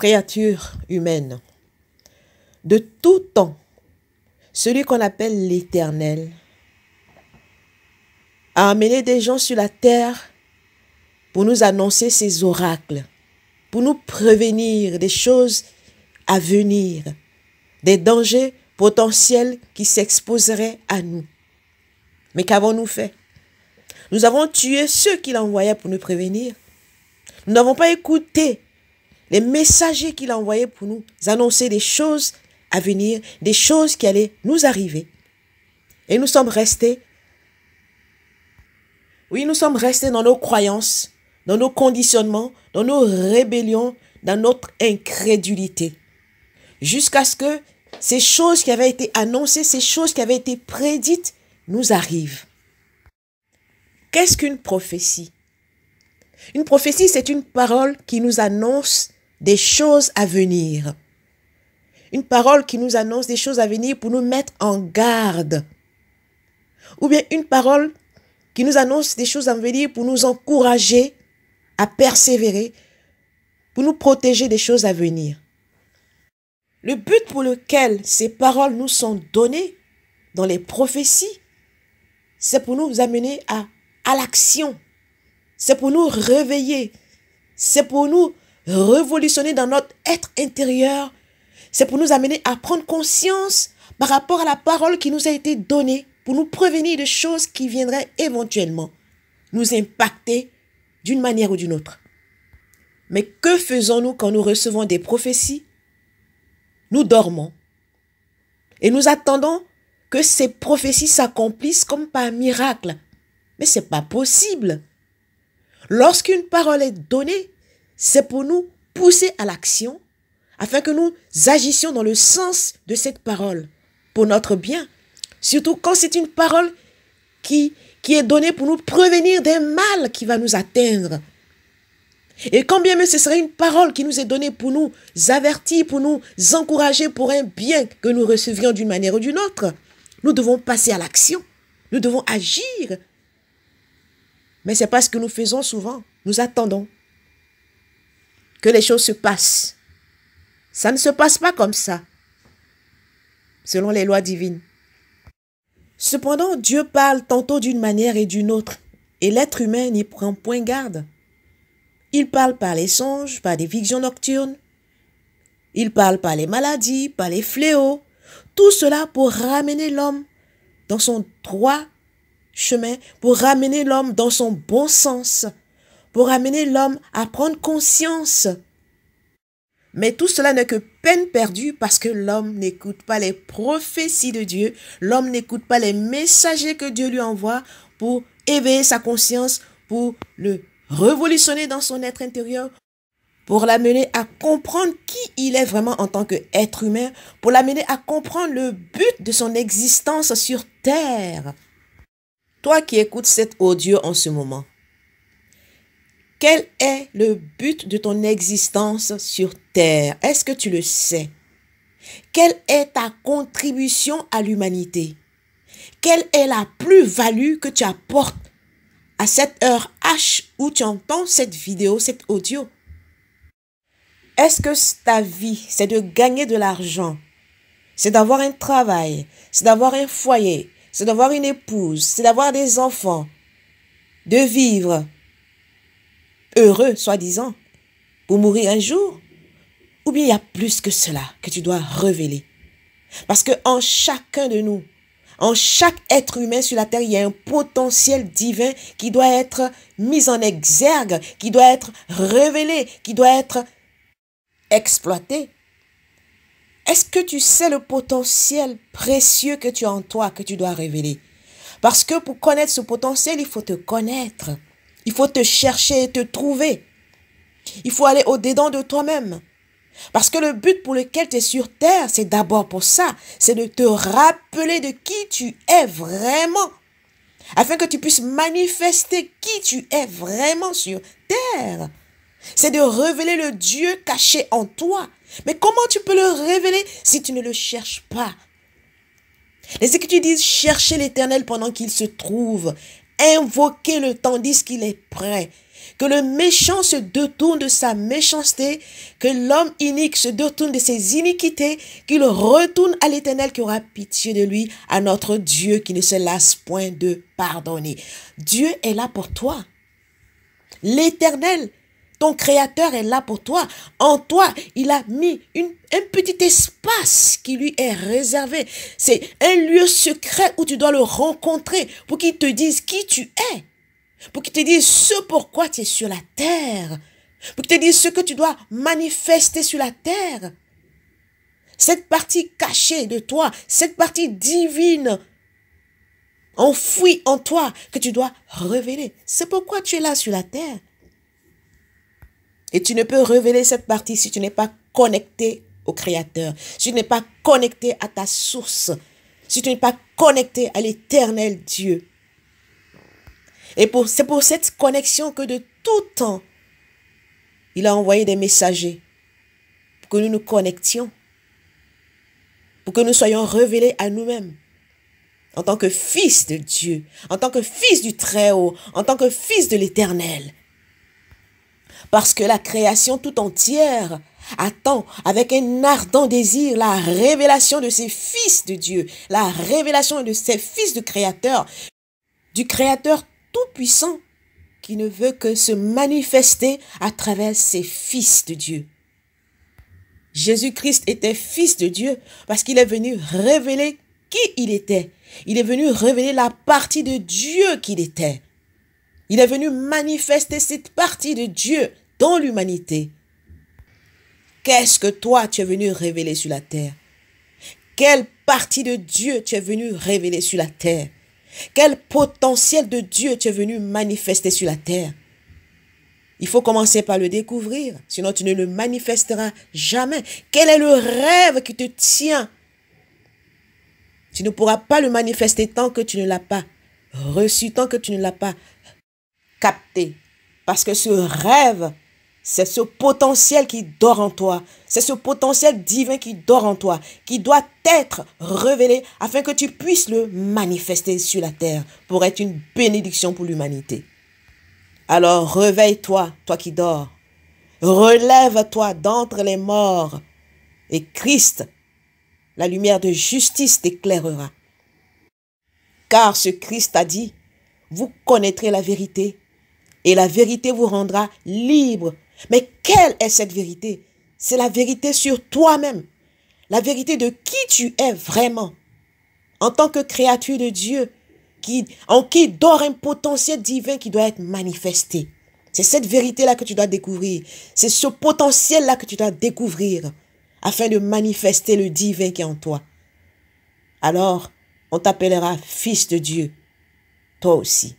créature humaine. De tout temps, celui qu'on appelle l'Éternel a amené des gens sur la terre pour nous annoncer ses oracles, pour nous prévenir des choses à venir, des dangers potentiels qui s'exposeraient à nous. Mais qu'avons-nous fait? Nous avons tué ceux qu'il envoyait pour nous prévenir. Nous n'avons pas écouté les messagers qu'il envoyait pour nous annoncer des choses à venir, des choses qui allaient nous arriver. Et nous sommes restés, nous sommes restés dans nos croyances, dans nos conditionnements, dans nos rébellions, dans notre incrédulité. Jusqu'à ce que ces choses qui avaient été annoncées, ces choses qui avaient été prédites, nous arrivent. Qu'est-ce qu'une prophétie? Une prophétie, c'est une parole qui nous annonce des choses à venir. Une parole qui nous annonce des choses à venir pour nous mettre en garde. Ou bien une parole qui nous annonce des choses à venir pour nous encourager à persévérer, pour nous protéger des choses à venir. Le but pour lequel ces paroles nous sont données dans les prophéties, c'est pour nous amener à l'action. C'est pour nous réveiller. C'est pour nous révolutionner dans notre être intérieur. C'est pour nous amener à prendre conscience par rapport à la parole qui nous a été donnée pour nous prévenir de choses qui viendraient éventuellement nous impacter d'une manière ou d'une autre. Mais que faisons-nous quand nous recevons des prophéties? Nous dormons et nous attendons que ces prophéties s'accomplissent comme par miracle. Mais ce n'est pas possible. Lorsqu'une parole est donnée, c'est pour nous pousser à l'action afin que nous agissions dans le sens de cette parole pour notre bien. Surtout quand c'est une parole qui est donnée pour nous prévenir des mal qui va nous atteindre. Et quand bien même ce serait une parole qui nous est donnée pour nous avertir, pour nous encourager pour un bien que nous recevions d'une manière ou d'une autre, nous devons passer à l'action. Nous devons agir. Mais ce n'est pas ce que nous faisons souvent. Nous attendons que les choses se passent. Ça ne se passe pas comme ça, selon les lois divines. Cependant, Dieu parle tantôt d'une manière et d'une autre, et l'être humain n'y prend point garde. Il parle par les songes, par des visions nocturnes. Il parle par les maladies, par les fléaux. Tout cela pour ramener l'homme dans son droit chemin, pour ramener l'homme dans son bon sens, pour ramener l'homme à prendre conscience. Mais tout cela n'est que peine perdue parce que l'homme n'écoute pas les prophéties de Dieu, l'homme n'écoute pas les messagers que Dieu lui envoie pour éveiller sa conscience, pour le révolutionner dans son être intérieur, pour l'amener à comprendre qui il est vraiment en tant qu'être humain, pour l'amener à comprendre le but de son existence sur terre. Toi qui écoutes cet audio en ce moment, quel est le but de ton existence sur terre? Est-ce que tu le sais? Quelle est ta contribution à l'humanité? Quelle est la plus-value que tu apportes à cette heure H où tu entends cette vidéo, cet audio? Est-ce que ta vie, c'est de gagner de l'argent? C'est d'avoir un travail, c'est d'avoir un foyer, c'est d'avoir une épouse, c'est d'avoir des enfants, de vivre heureux, soi-disant, pour mourir un jour? Ou bien il y a plus que cela que tu dois révéler? Parce qu'en chacun de nous, en chaque être humain sur la terre, il y a un potentiel divin qui doit être mis en exergue, qui doit être révélé, qui doit être exploité. Est-ce que tu sais le potentiel précieux que tu as en toi, que tu dois révéler? Parce que pour connaître ce potentiel, il faut te connaître. Il faut te chercher et te trouver. Il faut aller au-dedans de toi-même. Parce que le but pour lequel tu es sur terre, c'est d'abord pour ça. C'est de te rappeler de qui tu es vraiment. Afin que tu puisses manifester qui tu es vraiment sur terre. C'est de révéler le Dieu caché en toi. Mais comment tu peux le révéler si tu ne le cherches pas? Les Écritures disent chercher l'Éternel pendant qu'il se trouve. Invoquez-le tandis qu'il est prêt. Que le méchant se détourne de sa méchanceté, que l'homme inique se détourne de ses iniquités, qu'il retourne à l'Éternel qui aura pitié de lui, à notre Dieu qui ne se lasse point de pardonner. Dieu est là pour toi. L'Éternel, ton Créateur, est là pour toi. En toi, il a mis un petit espace qui lui est réservé. C'est un lieu secret où tu dois le rencontrer pour qu'il te dise qui tu es. Pour qu'il te dise ce pourquoi tu es sur la terre. Pour qu'il te dise ce que tu dois manifester sur la terre. Cette partie cachée de toi, cette partie divine, enfouie en toi, que tu dois révéler. C'est pourquoi tu es là sur la terre. Et tu ne peux révéler cette partie si tu n'es pas connecté au Créateur, si tu n'es pas connecté à ta source, si tu n'es pas connecté à l'Éternel Dieu. Et c'est pour cette connexion que de tout temps, il a envoyé des messagers pour que nous nous connections, pour que nous soyons révélés à nous-mêmes en tant que fils de Dieu, en tant que fils du Très-Haut, en tant que fils de l'Éternel. Parce que la création tout entière attend avec un ardent désir la révélation de ces fils de Dieu, la révélation de ces fils du Créateur tout-puissant qui ne veut que se manifester à travers ses fils de Dieu. Jésus-Christ était fils de Dieu parce qu'il est venu révéler qui il était. Il est venu révéler la partie de Dieu qu'il était. Il est venu manifester cette partie de Dieu dans l'humanité. Qu'est-ce que toi tu es venu révéler sur la terre? Quelle partie de Dieu tu es venu révéler sur la terre? Quel potentiel de Dieu tu es venu manifester sur la terre? Il faut commencer par le découvrir, sinon tu ne le manifesteras jamais. Quel est le rêve qui te tient? Tu ne pourras pas le manifester tant que tu ne l'as pas reçu, tant que tu ne l'as pas capté. Parce que ce rêve, c'est ce potentiel qui dort en toi. C'est ce potentiel divin qui dort en toi, qui doit être révélé afin que tu puisses le manifester sur la terre pour être une bénédiction pour l'humanité. Alors réveille-toi, toi qui dors. Relève-toi d'entre les morts et Christ, la lumière de justice t'éclairera. Car ce Christ a dit, vous connaîtrez la vérité et la vérité vous rendra libre. Mais quelle est cette vérité? C'est la vérité sur toi-même. La vérité de qui tu es vraiment. En tant que créature de Dieu, en qui dort un potentiel divin qui doit être manifesté. C'est cette vérité-là que tu dois découvrir. C'est ce potentiel-là que tu dois découvrir afin de manifester le divin qui est en toi. Alors, on t'appellera fils de Dieu, toi aussi.